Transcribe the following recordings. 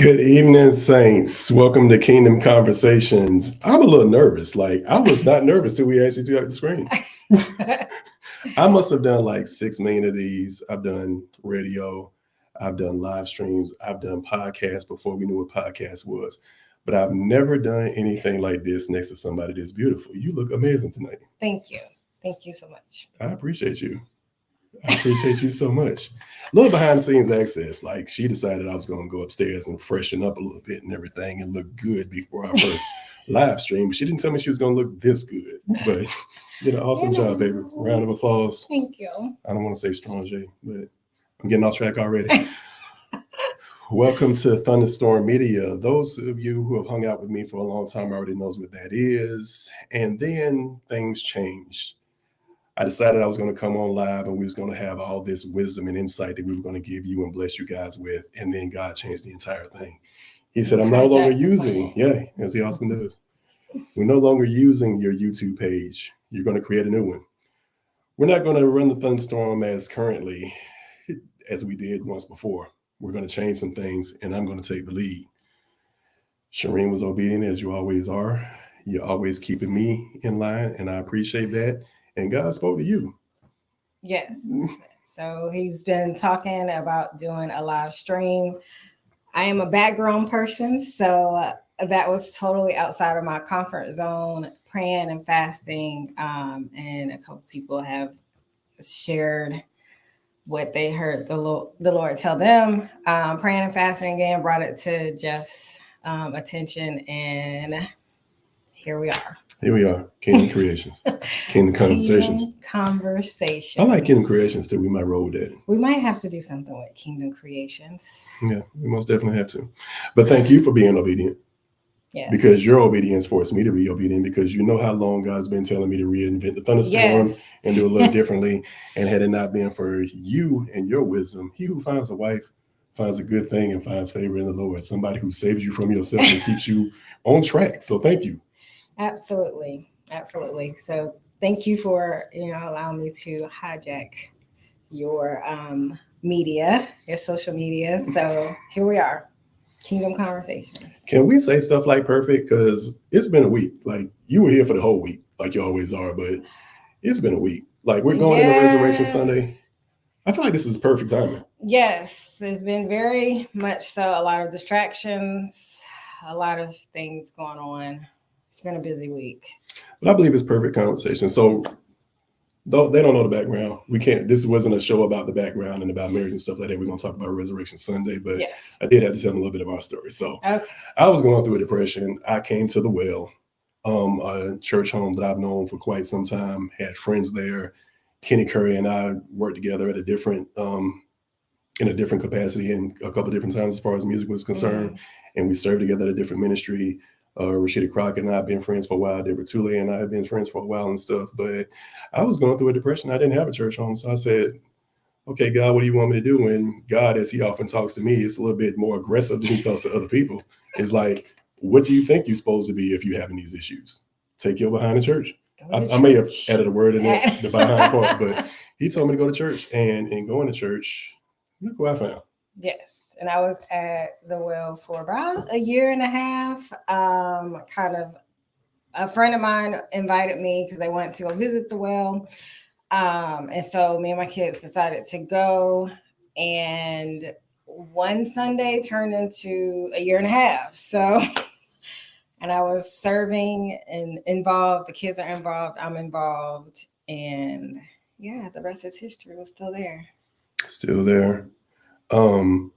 Good evening, Saints. Welcome to Kingdom Konversations. I'm a little nervous. Like, I was not nervous till we actually took out the screen. I must have done like 6 million of these. I've done radio, I've done live streams, I've done podcasts before we knew what podcast was. But I've never done anything like this next to somebody that's beautiful. You look amazing tonight. Thank you. Thank you so much. I appreciate you. I appreciate you so much. A little behind the scenes access. Like, she decided I was going to go upstairs and freshen up a little bit and everything and look good before our first live stream. But she didn't tell me she was going to look this good. But awesome job, baby. Round of applause. Thank you. I don't want to say strong J, but I'm getting off track already. Welcome to Thunderstorm Media. Those of you who have hung out with me for a long time already knows what that is. And then things changed. I decided I was going to come on live and we was going to have all this wisdom and insight that we were going to give you and bless you guys with. And then God changed the entire thing. He said, I'm no longer using, as he often does. We're no longer using your YouTube page. You're going to create a new one. We're not going to run the Thunderstorm as currently as we did once before. We're going to change some things and I'm going to take the lead. Shireen was obedient as you always are. You're always keeping me in line and I appreciate that. And God spoke to you. Yes. So he's been talking about doing a live stream. I am a background person, so that was totally outside of my comfort zone, praying and fasting. And a couple people have shared what they heard the Lord tell them. Praying and fasting again, brought it to Jeff's attention, and here we are. Here we are, Kingdom Creations, Kingdom Konversations. Kingdom Konversations. I like Kingdom Creations too. We might roll with that. We might have to do something with Kingdom Creations. Yeah, we most definitely have to. But thank you for being obedient. Yeah. Because your obedience forced me to be obedient because you know how long God's been telling me to reinvent the Thunderstorm and do a little differently. And had it not been for you and your wisdom, he who finds a wife finds a good thing and finds favor in the Lord. Somebody who saves you from yourself and keeps you on track. So thank you. Absolutely. So thank you for, allowing me to hijack your media, your social media. So here we are, Kingdom Konversations. Can we say stuff like perfect? Because it's been a week. Like, you were here for the whole week, like you always are, but it's been a week. Like, we're going into Resurrection Sunday. I feel like this is perfect timing. Yes, there's been very much so a lot of distractions, a lot of things going on. It's been a busy week. But I believe it's perfect conversation. So though they don't know the background. This wasn't a show about the background and about marriage and stuff like that. We're going to talk about Resurrection Sunday, but yes. I did have to tell them a little bit of our story. So I was going through a depression. I came to the Well, a church home that I've known for quite some time, had friends there. Kenny Curry and I worked together at in a different capacity and a couple of different times as far as music was concerned. And we served together at a different ministry. Rashida Crockett and I have been friends for a while. Deborah Tully and I have been friends for a while and stuff. But I was going through a depression. I didn't have a church home. So I said, okay, God, what do you want me to do? And God, as he often talks to me, it's a little bit more aggressive than he talks to other people. It's like, what do you think you're supposed to be if you're having these issues? Take your behind the church. I may have added a word in there, the behind part, but he told me to go to church. And in going to church, look who I found. Yes. And I was at the Well for about a year and a half. Kind of a friend of mine invited me because they wanted to go visit the Well. And so me and my kids decided to go. And one Sunday turned into a year and a half. So, and I was serving and involved. The kids are involved. I'm involved. And the rest is history. Was still there. Still there.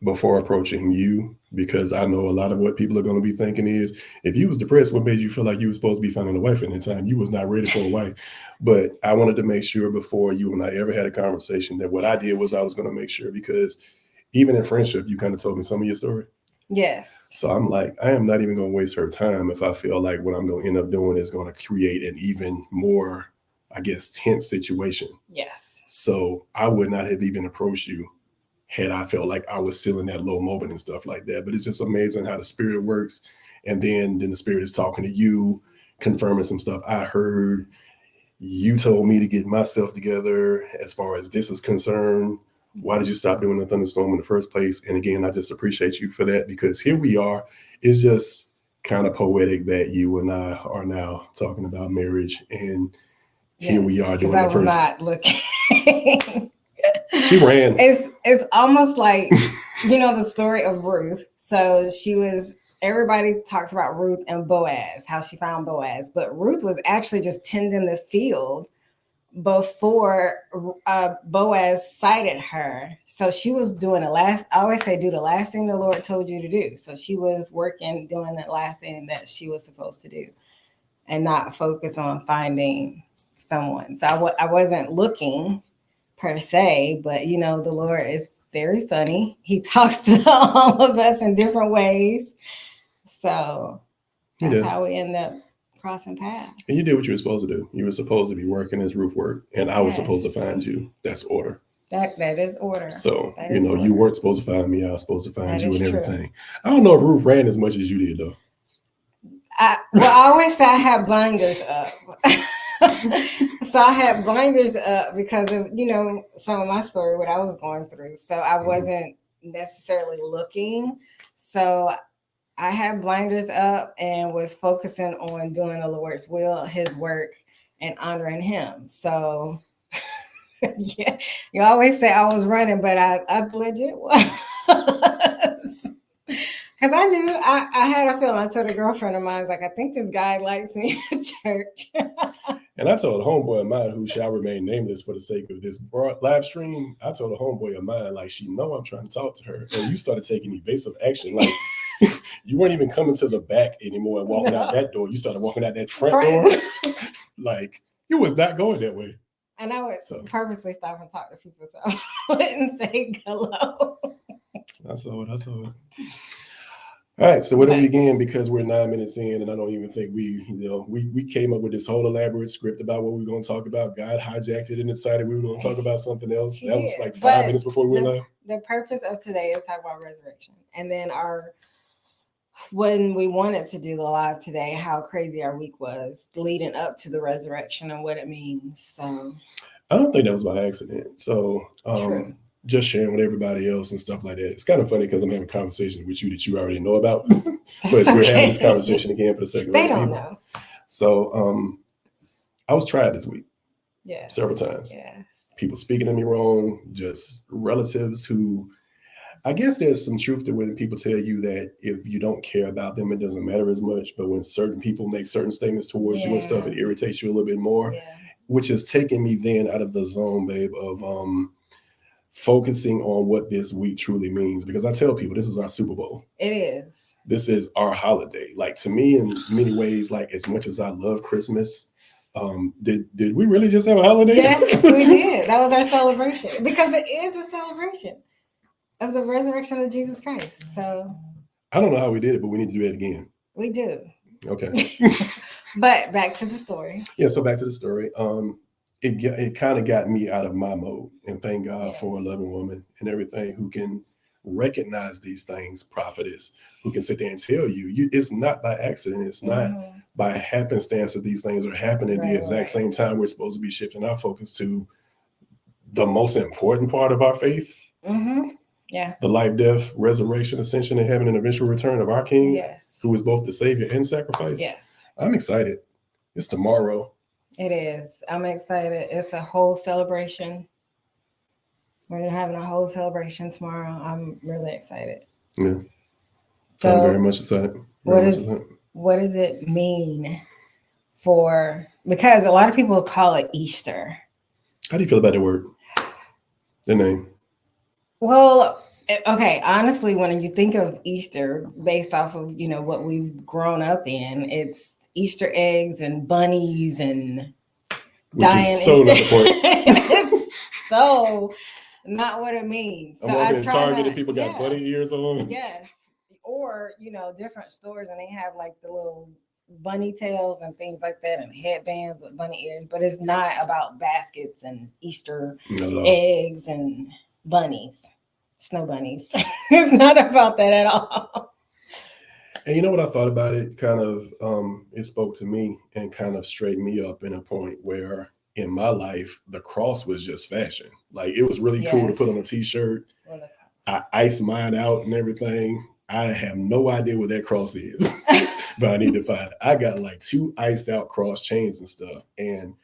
Before approaching you, because I know a lot of what people are going to be thinking is, if you was depressed, what made you feel like you were supposed to be finding a wife at the time? You was not ready for a wife. But I wanted to make sure before you and I ever had a conversation that what I did was I was going to make sure, because even in friendship, you kind of told me some of your story. Yes. So I'm like, I am not even going to waste her time if I feel like what I'm going to end up doing is going to create an even more, I guess, tense situation. Yes. So I would not have even approached you had I felt like I was still in that low moment and stuff like that. But it's just amazing how the spirit works. And then the spirit is talking to you, confirming some stuff I heard. You told me to get myself together as far as this is concerned. Why did you stop doing the Thunderstorm in the first place? And again, I just appreciate you for that, because here we are. It's just kind of poetic that you and I are now talking about marriage, and here we are doing the first. I was not looking. She ran. It's almost like, the story of Ruth. So everybody talks about Ruth and Boaz, how she found Boaz, but Ruth was actually just tending the field before Boaz sighted her. So she was doing I always say, do the last thing the Lord told you to do. So she was doing the last thing that she was supposed to do, and not focus on finding someone. So I wasn't looking per se, but the Lord is very funny. He talks to all of us in different ways. So that's how we end up crossing paths. And you did what you were supposed to do. You were supposed to be working as Ruth worked, and I was supposed to find you. That's order. That is order. So, you weren't supposed to find me. I was supposed to find you and everything. True. I don't know if Ruth ran as much as you did, though. I always say I have blinders up. So I had blinders up because of, some of my story, what I was going through. So I wasn't necessarily looking. So I had blinders up and was focusing on doing the Lord's will, his work, and honoring him. So yeah, you always say I was running, but I legit was. Because I knew I had a feeling. I told a girlfriend of mine, I was like, I think this guy likes me at church. And I told a homeboy of mine, who shall remain nameless for the sake of this live stream, I told a homeboy of mine, like, she know I'm trying to talk to her. And you started taking evasive action. Like, you weren't even coming to the back anymore and walking out that door. You started walking out that front door. Like, you was not going that way. And I would purposely stop and talk to people so I wouldn't say hello. I saw it. All right, so where do we begin? Because we're 9 minutes in, and I don't even think we came up with this whole elaborate script about what we were going to talk about. God hijacked it and decided we were going to talk about something else. That was like 5 minutes before we went live. The purpose of today is talk about resurrection, and then when we wanted to do the live today, how crazy our week was leading up to the resurrection and what it means. So I don't think that was by accident. So true. Just sharing with everybody else and stuff like that. It's kind of funny because I'm having conversations with you that you already know about, but we're having this conversation again for the sake of they don't know. So I was tried this week. Yeah. Several times. Yeah. People speaking to me wrong, just relatives who, I guess there's some truth to when people tell you that if you don't care about them, it doesn't matter as much. But when certain people make certain statements towards you and stuff, it irritates you a little bit more, which is taking me then out of the zone, babe, of focusing on what this week truly means. Because I tell people, this is our Super Bowl. It is. This is our holiday. Like, to me, in many ways, like, as much as I love Christmas, did we really just have a holiday? Yes, we did. That was our celebration, because it is a celebration of the resurrection of Jesus Christ. So I don't know how we did it, but we need to do it again. We do. Okay. But back to the story. Yeah, so back to the story. It kind of got me out of my mode, and thank God for a loving woman and everything who can recognize these things, prophetess, who can sit there and tell you it's not by accident. It's not by happenstance that these things are happening at the exact same time. We're supposed to be shifting our focus to the most important part of our faith. Yeah. The life, death, resurrection, ascension, and heaven, and eventual return of our King, who is both the Savior and sacrifice. Yes. I'm excited. It's tomorrow. It is. I'm excited. It's a whole celebration. We're having a whole celebration tomorrow. I'm really excited. Yeah. So I'm very much excited. What does it mean because a lot of people call it Easter. How do you feel about the word? The name? Well, okay, honestly, when you think of Easter based off of, what we've grown up in, it's Easter eggs and bunnies and dying. So not the point. It's so not what it means. I'm walking in Target and people got bunny ears on. Yes. Or, different stores, and they have like the little bunny tails and things like that, and headbands with bunny ears, but it's not about baskets and Easter eggs and bunnies, snow bunnies. It's not about that at all. And you know what I thought about it? Kind of, it spoke to me and kind of straightened me up in a point where in my life, the cross was just fashion. Like, it was really cool to put on a t-shirt. I iced mine out and everything. I have no idea what that cross is, but I need to find it. I got like 2 iced out cross chains and stuff. And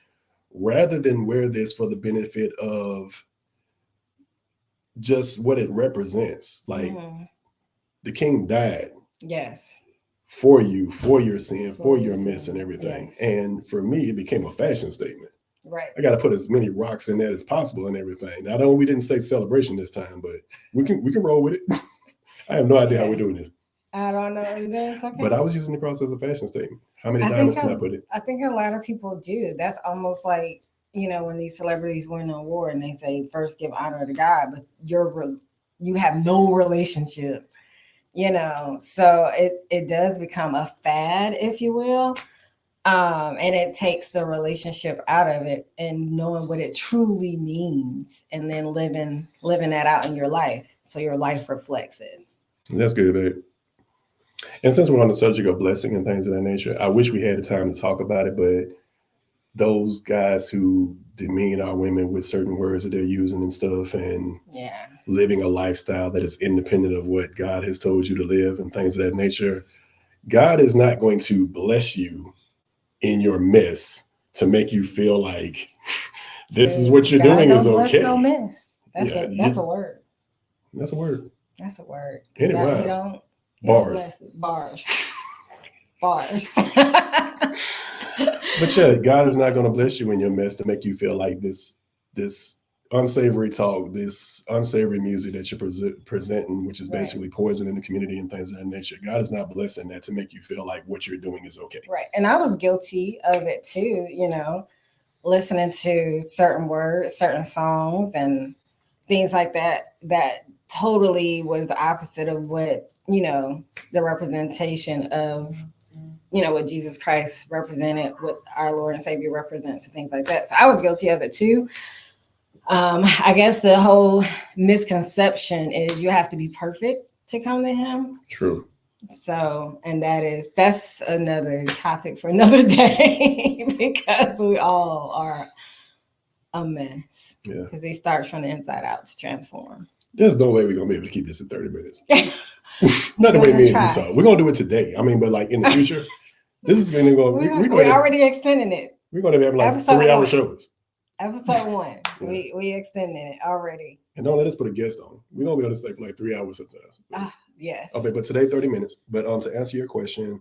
rather than wear this for the benefit of just what it represents, like the King died. Yes. For you, for your sin, for your mess and everything. Yes. And for me, it became a fashion statement. Right. I got to put as many rocks in that as possible and everything. Now, I know we didn't say celebration this time, but we can roll with it. I have no idea how we're doing this. I don't know either. It's okay. But I was using the cross as a fashion statement. How many diamonds can I put it? I think a lot of people do. That's almost like, when these celebrities win an award and they say, first give honor to God, but you have no relationship. So it does become a fad, if you will. And it takes the relationship out of it and knowing what it truly means and then living that out in your life. So your life reflects it. That's good, babe. And since we're on the subject of blessing and things of that nature, I wish we had the time to talk about it, but those guys who demean our women with certain words that they're using and stuff, and living a lifestyle that is independent of what God has told you to live and things of that nature, God is not going to bless you in your mess to make you feel like this is what you're doing is okay. No mess. That's a word. That's a word. That's a word. Anyway, bars. But God is not going to bless you in your mess to make you feel like this unsavory talk, this unsavory music that you're presenting, which is basically poison in the community and things of that nature. God is not blessing that to make you feel like what you're doing is okay. Right. And I was guilty of it too, listening to certain words, certain songs and things like that totally was the opposite of what, the representation of what Jesus Christ represented, what our Lord and Savior represents and things like that. So I was guilty of it too. I guess the whole misconception is you have to be perfect to come to him. True. So, and that's another topic for another day because we all are a mess. Yeah. Because he starts from the inside out to transform. There's no way we're going to be able to keep this in 30 minutes. Not the way me and you talk. We're going to do it today. I mean, but like in the future, this is going to go. We're already extending it. We're going to have like 3-hour shows. Episode 1. We extended it already. And don't let us put a guest on. We're going to be able to stay for like 3 hours sometimes. Yes. Okay, but today 30 minutes. But to answer your question,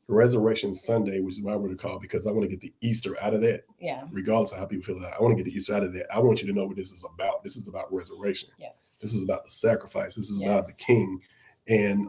Resurrection Sunday, which is what I would call, because I want to get the Easter out of that. Yeah. Regardless of how people feel that, I want to get the Easter out of that. I want you to know what this is about. This is about resurrection. Yes. This is about the sacrifice. This is about the King. And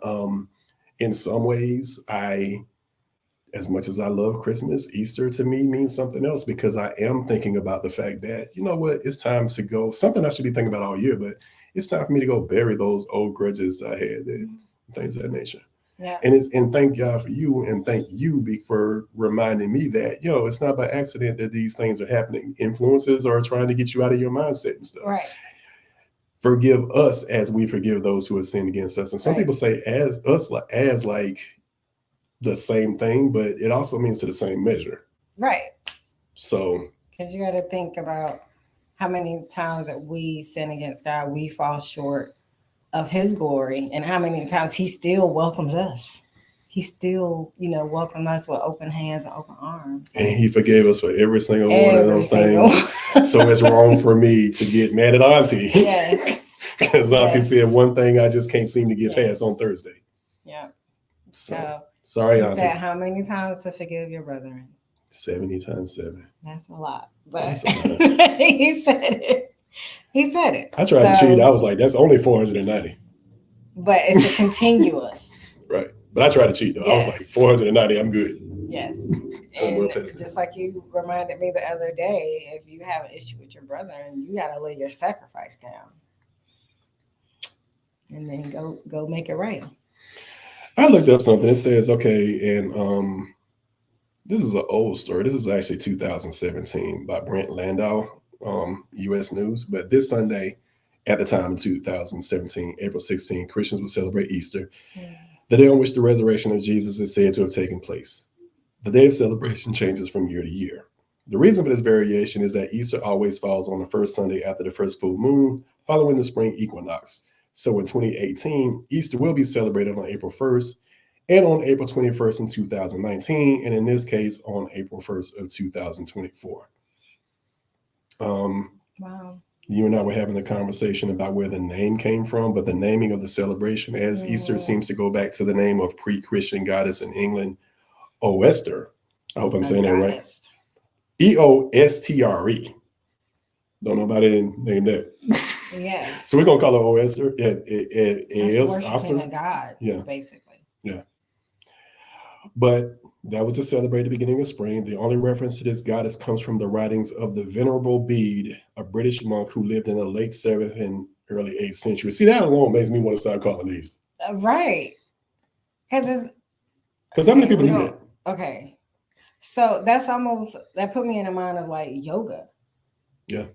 in some ways, as much as I love Christmas, Easter to me means something else, because I am thinking about the fact that, you know what, it's time to go. Something I should be thinking about all year, but it's time for me to go bury those old grudges I had and things of that nature. Yeah. And thank God for you, and thank you for reminding me that, it's not by accident that these things are happening. Influences are trying to get you out of your mindset and stuff. Right. Forgive us as we forgive those who have sinned against us. And some people say as us, as like the same thing, but it also means to the same measure. Right. So. Because you got to think about how many times that we sin against God, we fall short of his glory, and how many times he still welcomes us. He still, welcomes us with open hands and open arms. And he forgave us for every single one of those things. So it's wrong for me to get mad at Auntie. Yes. Because Auntie said one thing I just can't seem to get past on Thursday. Yeah. So sorry, Auntie. Said how many times to forgive your brethren? 70 times 7. That's a lot. But he said it. He said it. I tried to cheat. I was like, that's only 490. But it's a continuous. Right. But I tried to cheat though. Yes. I was like, 490, I'm good. Yes. And just like you reminded me the other day, if you have an issue with your brother, you got to lay your sacrifice down. And then go make it right. I looked up something. It says, okay, and this is an old story. This is actually 2017 by Brent Landau, U.S. News. But this Sunday, at the time in 2017, April 16, Christians will celebrate Easter, the day on which the resurrection of Jesus is said to have taken place. The day of celebration changes from year to year. The reason for this variation is that Easter always falls on the first Sunday after the first full moon, following the spring equinox. So in 2018, Easter will be celebrated on April 1st and on April 21st in 2019, and in this case, on April 1st of 2024. Wow. You and I were having a conversation about where the name came from, but the naming of the celebration as Easter seems to go back to the name of pre-Christian goddess in England, Oestre. I hope I'm saying that right. Eostre. Don't nobody name that. Yeah. So we're gonna call her Oestre. Worshiping a god. Yeah. Basically. Yeah. But that was to celebrate the beginning of spring. The only reference to this goddess comes from the writings of the Venerable Bede, a British monk who lived in the late 7th and early 8th century. See, that alone makes me want to start calling these. Right. Because how many people do that? Okay. So that put me in the mind of like yoga. Yeah.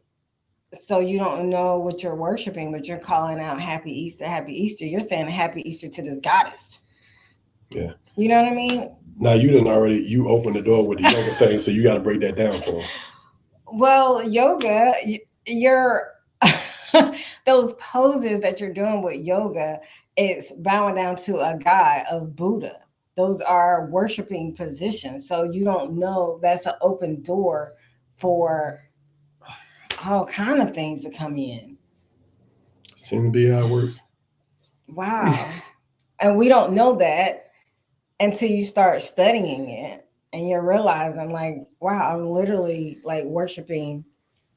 So you don't know what you're worshiping, but you're calling out Happy Easter, Happy Easter. You're saying Happy Easter to this goddess. Yeah. You know what I mean? Now you opened the door with the yoga thing, so you got to break that down for them. Well, yoga, you're those poses that you're doing with yoga, it's bowing down to a god of Buddha. Those are worshiping positions. So you don't know, that's an open door for all kind of things to come in. Seems to be how it works. Wow. And we don't know that until you start studying it and you're realizing like, wow, I'm literally like worshiping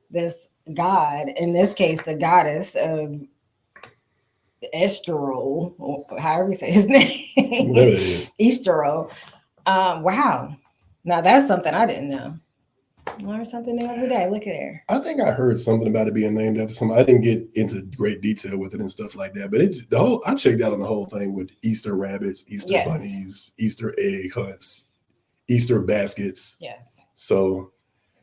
this god, in this case, the goddess of Estero, or however you say his name. Whatever it is. Eastero. Wow. Now that's something I didn't know. Learn something new every day. Look at there. I think I heard something about it being named after somebody. I didn't get into great detail with it and stuff like that, but I checked out on the whole thing with Easter rabbits, Easter bunnies, Easter egg hunts, Easter baskets. Yes. So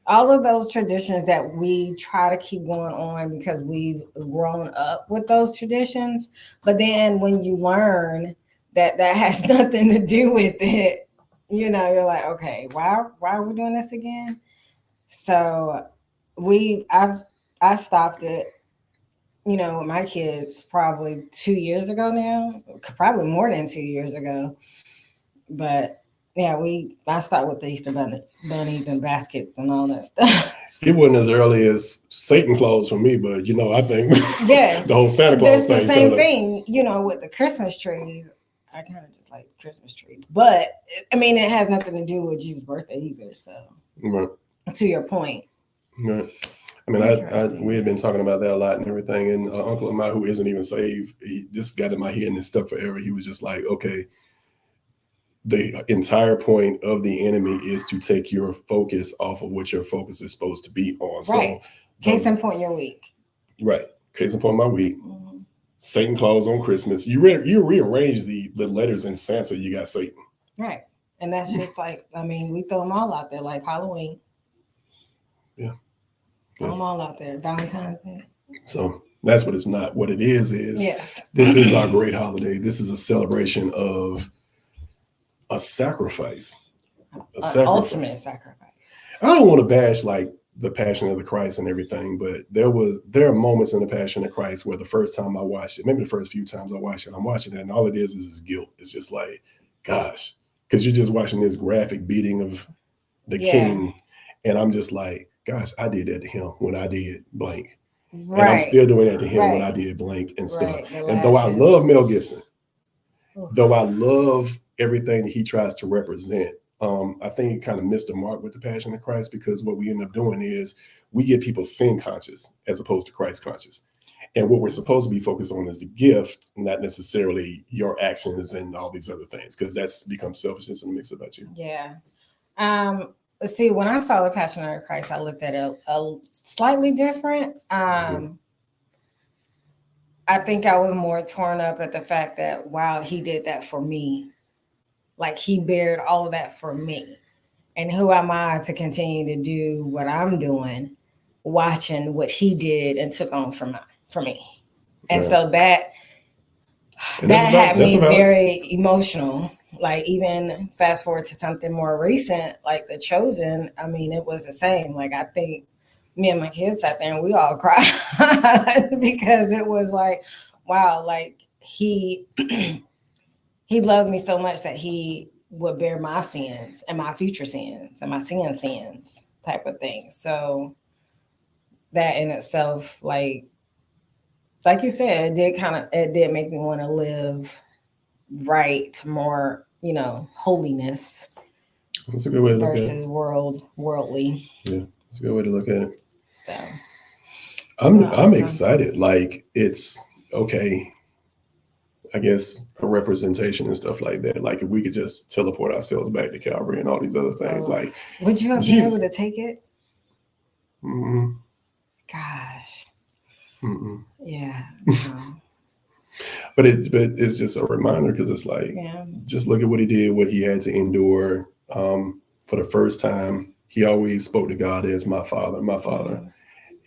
all of those traditions that we try to keep going on because we've grown up with those traditions, but then when you learn that has nothing to do with it, you're like, okay, why are we doing this again? So I stopped it, with my kids probably 2 years ago now, probably more than 2 years ago. But yeah, I stopped with the Easter bunnies and baskets and all that stuff. It wasn't as early as Satan Claus for me, but I think yes, the whole Santa Claus thing. It's the same thing, with the Christmas tree. I kind of just like Christmas tree, but I mean, it has nothing to do with Jesus' birthday either. So, right. To your point. Right. I mean, we had been talking about that a lot and everything. And uncle of mine, who isn't even saved, he just got in my head and it's stuck forever. He was just like, okay, the entire point of the enemy is to take your focus off of what your focus is supposed to be on. Right. So, case in point, your week. Right. Case in point, my week. Mm-hmm. Satan Claus on Christmas. You rearrange the letters in Santa, you got Satan. Right. And that's just like, I mean, we throw them all out there like Halloween. Yeah. Throw them all out there. Valentine's Day. So that's what it's not. What it is yes. This is our great holiday. This is a celebration of a sacrifice. Ultimate sacrifice. I don't want to bash like the Passion of the Christ and everything, but there are moments in the Passion of Christ where the first time I watched it, maybe the first few times I watched it, I'm watching it and all it is guilt. It's just like, gosh, because you're just watching this graphic beating of the king. And I'm just like, gosh, I did that to him when I did blank. Right. And I'm still doing that to him when I did blank and stuff. And though I love Mel Gibson, though I love everything that he tries to represent, I think he kind of missed the mark with the Passion of Christ, because what we end up doing is we get people sin conscious as opposed to Christ conscious. And what we're supposed to be focused on is the gift, not necessarily your actions and all these other things, because that's become selfishness in the mix about you. Yeah. See, when I saw the Passion of Christ, I looked at it a slightly different. I think I was more torn up at the fact that, wow, he did that for me. Like, he bared all of that for me. And who am I to continue to do what I'm doing, watching what he did and took on for me. And so that had me very emotional. Like even fast forward to something more recent, like The Chosen. I mean, it was the same. Like I think me and my kids sat there and we all cried because it was like, wow, like he he loved me so much that he would bear my sins and my future sins and my sins type of thing. So that in itself, like you said, it did make me want to live right, more, holiness. That's a good way to look at it. Versus worldly. Yeah, that's a good way to look at it. So I'm excited. Like it's okay. I guess a representation and stuff like that. Like if we could just teleport ourselves back to Calvary and all these other things, like would you have been able to take it? Mm-mm. Gosh. Mm-mm. Yeah. But it's just a reminder because it's like, just look at what he did, what he had to endure. For the first time, he always spoke to God as my father.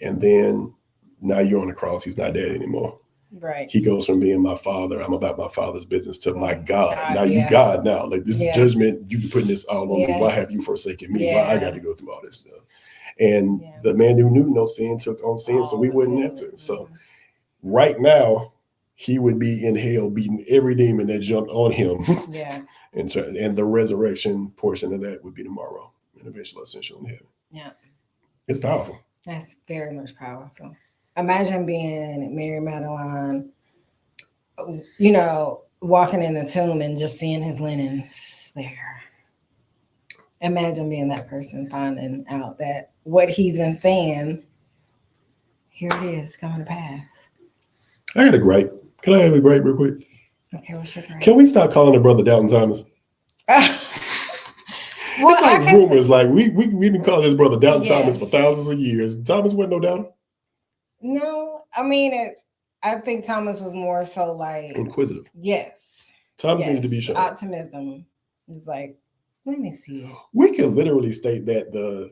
And then now you're on the cross. He's not dead anymore. Right. He goes from being my father, I'm about my father's business, to my God. Now you God now. Like this is judgment. You be putting this all on me. Why have you forsaken me? Why I got to go through all this stuff? And the man who knew no sin took on sin, so we wouldn't have to. So right now, he would be in hell beating every demon that jumped on him. Yeah. and the resurrection portion of that would be tomorrow, an eventual ascension in heaven. Yeah. It's powerful. That's very much powerful. Imagine being Mary Magdalene, walking in the tomb and just seeing his linens there. Imagine being that person, finding out that what he's been saying, here it is, coming to pass. I got a gripe. Can I have a gripe real quick? Okay, what's your gripe? Can we stop calling the brother Doubting Thomas? Well, it's like rumors. Like we've been calling this brother Doubting Thomas for thousands of years. Thomas wasn't no doubter. No, I mean I think Thomas was more so like inquisitive. Yes. Thomas needed to be shown. Optimism. It's like, let me see it. We can literally state that the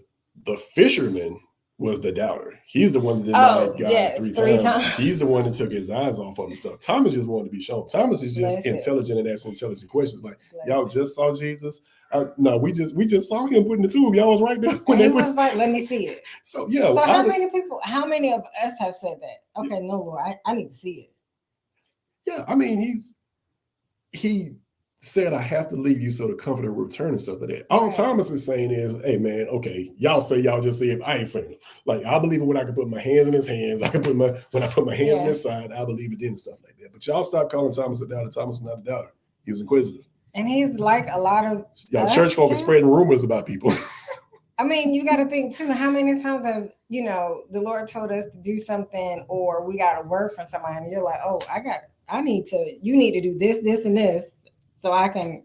fisherman was the doubter. He's the one that denied God three times. He's the one that took his eyes off on the stuff. Thomas just wanted to be shown. Thomas is just intelligent and asking intelligent questions. Like, y'all just saw Jesus? No, we just saw him put in the tube. Y'all was right there. When he was like, let me see it. So yeah. So how many of us have said that? Okay, no, Lord, I need to see it. Yeah, I mean, he said, I have to leave you so the comforter will return and stuff like that. All Thomas is saying is, hey man, okay, y'all say y'all just see it. I ain't saying it. Like I believe it when I can put my hands in his hands. When I put my hands in his side, I believe it and stuff like that. But y'all stop calling Thomas a doubter. Thomas is not a doubter. He was inquisitive. And he's like a lot of church folk are spreading rumors about people. I mean, you got to think too, how many times have, the Lord told us to do something or we got a word from somebody and you're like, oh, you need to do this, this, and this so I can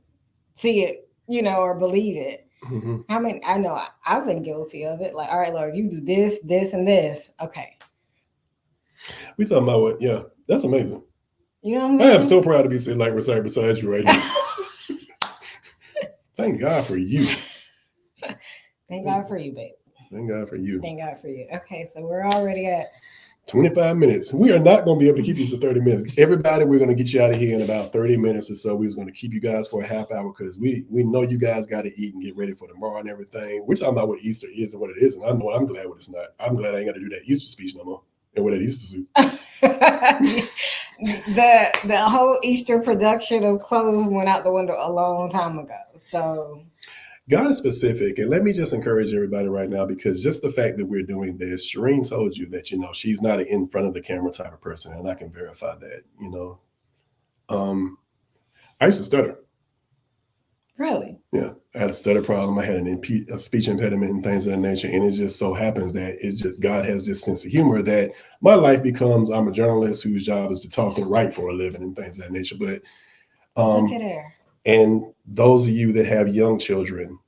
see it, or believe it. Mm-hmm. I know I've been guilty of it. Like, all right, Lord, you do this, this, and this. Okay. We talking about what? Yeah, that's amazing. You know what I'm saying? I am so proud to be sitting like beside you right now. Thank God for you. Thank God for you, babe. Thank God for you. Thank God for you. Okay, so we're already at 25 minutes. We are not going to be able to keep you to 30 minutes. Everybody, we're going to get you out of here in about 30 minutes or so. We're going to keep you guys for a half hour because we know you guys got to eat and get ready for tomorrow and everything. We're talking about what Easter is and what it isn't. I'm glad what it's not. I'm glad I ain't got to do that Easter speech no more and wear that Easter suit. The whole Easter production of clothes went out the window a long time ago. So God is specific. And let me just encourage everybody right now, because just the fact that we're doing this, Shireen told you that, she's not an in front of the camera type of person. And I can verify that, I used to stutter. Really? Yeah. I had a stutter problem. I had a speech impediment and things of that nature. And it just so happens that God has this sense of humor that my life becomes, I'm a journalist whose job is to talk and write for a living and things of that nature. But look at her. And those of you that have young children,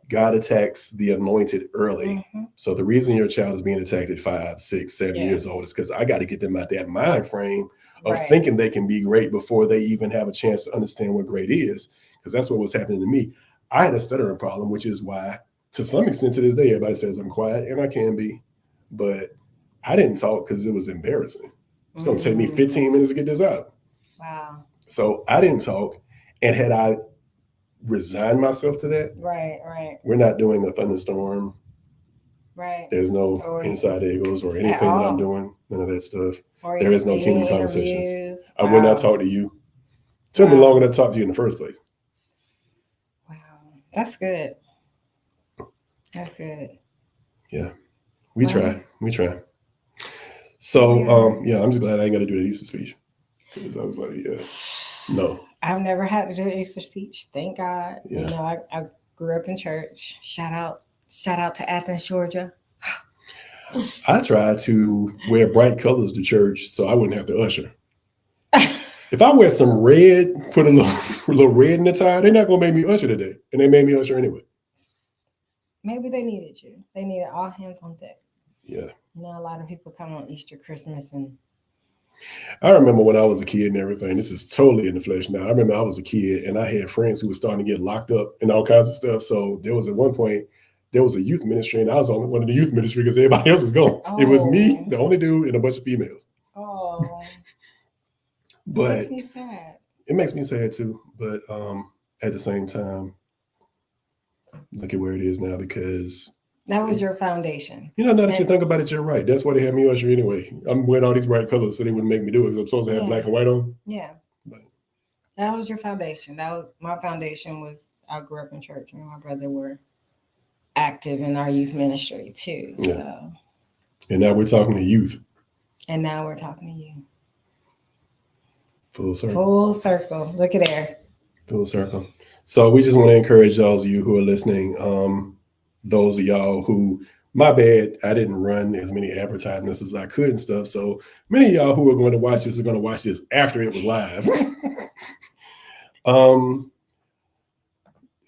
God attacks the anointed early. Mm-hmm. So the reason your child is being attacked at 5, 6, 7 years old is because I got to get them out that mind frame of thinking they can be great before they even have a chance to understand what great is. Because that's what was happening to me. I had a stuttering problem, which is why, to some extent to this day, everybody says I'm quiet, and I can be. But I didn't talk because it was embarrassing. It's going to take me 15 minutes to get this out. Wow. So I didn't talk. And had I resign myself to that. Right. We're not doing a Thunderstorm. Right. There's no Inside Eagles or anything that I'm doing. None of that stuff. There is no Kingdom Conversations. Wow. I would not talk to you. It took me longer to talk to you in the first place. Wow. That's good. That's good. Yeah. We try. So, I'm just glad I ain't got to do an Easter speech. Because I was like, no. I've never had to do an Easter speech. Thank God. Yeah. You know, I grew up in church. Shout out to Athens, Georgia. I tried to wear bright colors to church so I wouldn't have to usher. If I wear some red, put a little red in the tie, they're not going to make me usher today. And they made me usher anyway. Maybe they needed you. They needed all hands on deck. Yeah. You know, a lot of people come on Easter, Christmas, and I remember when I was a kid and everything. This is totally in the flesh now. I remember I was a kid and I had friends who were starting to get locked up and all kinds of stuff. So there was at one point, there was a youth ministry and I was on one of the youth ministry because everybody else was gone. Oh. It was me, the only dude, and a bunch of females. Oh. But it makes me sad. It makes me sad too. But at the same time, look at where it is now because that was your foundation. You know, now that you think about it, you're right. That's why they had me usher anyway. I'm wearing all these bright colors so they wouldn't make me do it because I'm supposed to have black and white on. Yeah. But that was your foundation. That was my foundation. Was I grew up in church and my brother were active in our youth ministry too. Yeah. So. And now we're talking to youth. And now we're talking to you. Full circle. Full circle. Look at there. Full circle. So we just want to encourage those of you who are listening. Those of y'all who, my bad, I didn't run as many advertisements as I could and stuff. So many of y'all who are going to watch this are going to watch this after it was live. I'm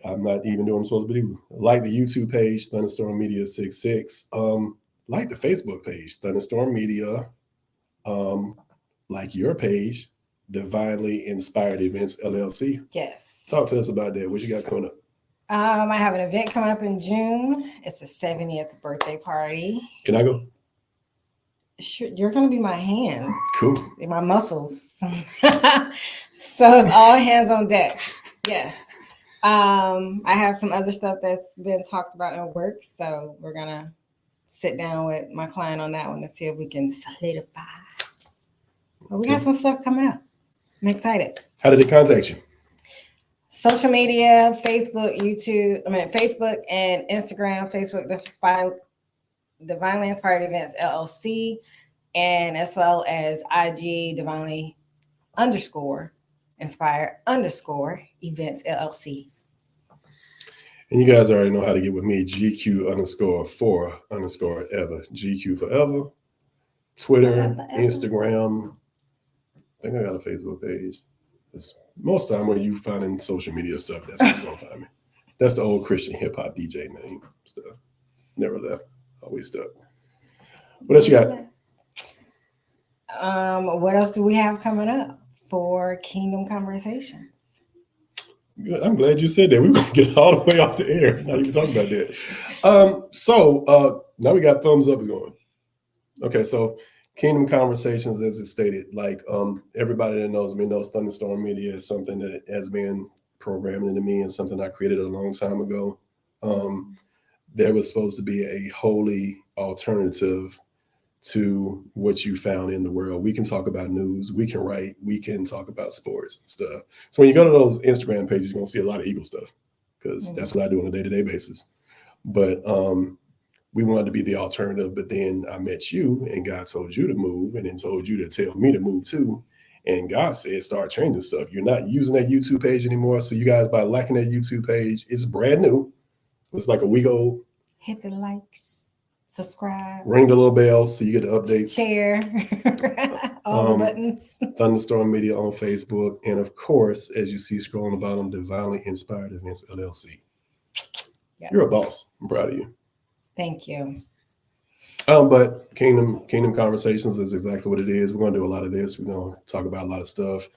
not even doing what I'm supposed to do. Like the YouTube page, Thunderstorm Media 66. Like the Facebook page, Thunderstorm Media. Like your page, Divinely Inspired Events LLC. Yes. Talk to us about that. What you got coming up? I have an event coming up in June. It's a 70th birthday party. Can I go? Sure, you're going to be my hands. Cool. My muscles. So it's all hands on deck. Yes. I have some other stuff that's been talked about in work. So we're going to sit down with my client on that one to see if we can solidify. But we got some stuff coming up. I'm excited. How did they contact you? Social media, Facebook, Facebook and Instagram. Facebook, Divinely Inspired Events LLC, and as well as IG, Divinely _Inspired Events LLC. And you guys already know how to get with me, GQ_4_ever. GQ forever. Twitter, Instagram. I think I got a Facebook page. Most time when you finding social media stuff, that's where you're gonna find me. That's the old Christian hip hop DJ name stuff. Never left, always stuck. What else you got? What else do we have coming up for Kingdom Konversations? I'm glad you said that. We're gonna get all the way off the air. Not even talking about that. So now we got thumbs up is going. Okay, so Kingdom Konversations, as it stated, like everybody that knows me knows Thunderstorm Media is something that has been programmed into me and something I created a long time ago. There was supposed to be a holy alternative to what you found in the world. We can talk about news, we can write, we can talk about sports and stuff. So when you go to those Instagram pages, you're gonna see a lot of Eagle stuff because that's what I do on a day-to-day basis. But we wanted to be the alternative, but then I met you and God told you to move and then told you to tell me to move too. And God said, start changing stuff. You're not using that YouTube page anymore. So you guys, by liking that YouTube page, it's brand new. It's like a week old. Hit the likes, subscribe. Ring the little bell so you get the updates. Share. All the buttons. Thunderstorm Media on Facebook. And of course, as you see scrolling the bottom, Divinely Inspired Events LLC. Yep. You're a boss. I'm proud of you. Thank you. But Kingdom Konversations is exactly what it is. We're going to do a lot of this. We're going to talk about a lot of stuff.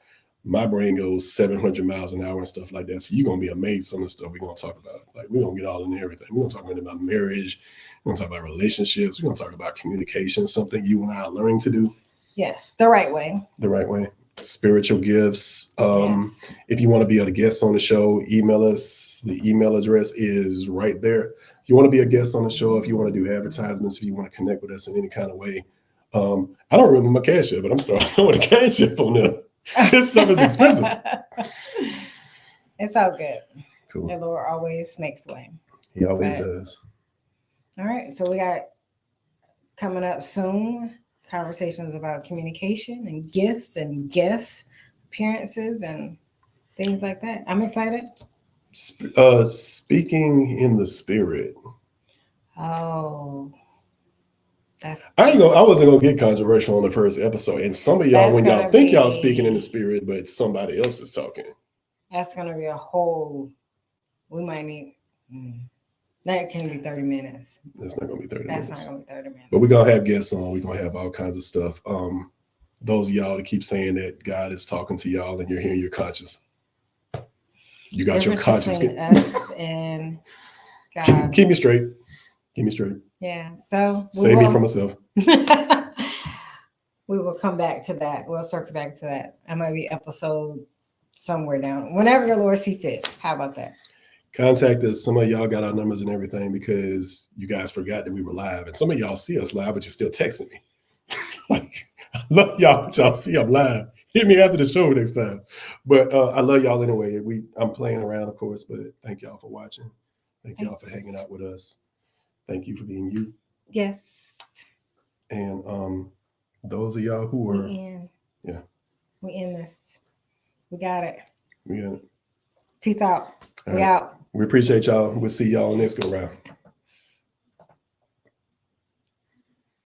My brain goes 700 miles an hour and stuff like that. So you're going to be amazed on the stuff we're going to talk about. Like, we're going to get all into everything. We're going to talk about marriage. We're going to talk about relationships. We're going to talk about communication, something you and I are learning to do. Yes, the right way. The right way. spiritual gifts. If you want to be a guest on the show, email us. The email address is right there. If you want to be a guest on the show, if you want to do advertisements, if you want to connect with us in any kind of way. I don't remember my cash app, but I'm starting throwing a cash app on there. This stuff is expensive. It's all good. Cool. The Lord always makes a way. He always does. All right. So we got coming up soon conversations about communication and gifts and guest appearances and things like that. I'm excited. Speaking in the spirit. Oh, I wasn't gonna get controversial on the first episode. And some of y'all, when y'all think y'all speaking in the spirit, but somebody else is talking. That's gonna be a whole. We might need. That can be 30 minutes. That's not gonna be 30 minutes. That's not gonna be 30 minutes. But we're gonna have guests on. We're gonna have all kinds of stuff. Those of y'all that keep saying that God is talking to y'all and you're hearing your conscience. You got your conscience. Us and God. Keep me straight. Keep me straight. Yeah. So save me from myself. We will come back to that. We'll circle back to that. That might be episode somewhere down. Whenever the Lord see fit. How about that? Contact us. Some of y'all got our numbers and everything because you guys forgot that we were live. And some of y'all see us live, but you're still texting me. Like, I love y'all, but y'all see I'm live. Hit me after the show next time. But I love y'all anyway. I'm playing around, of course, but thank y'all for watching. Thank y'all for hanging out with us. Thank you for being you. Yes. And those of y'all who are we in this. We got it. We got it. Peace out. We out. We appreciate y'all. We'll see y'all next go round.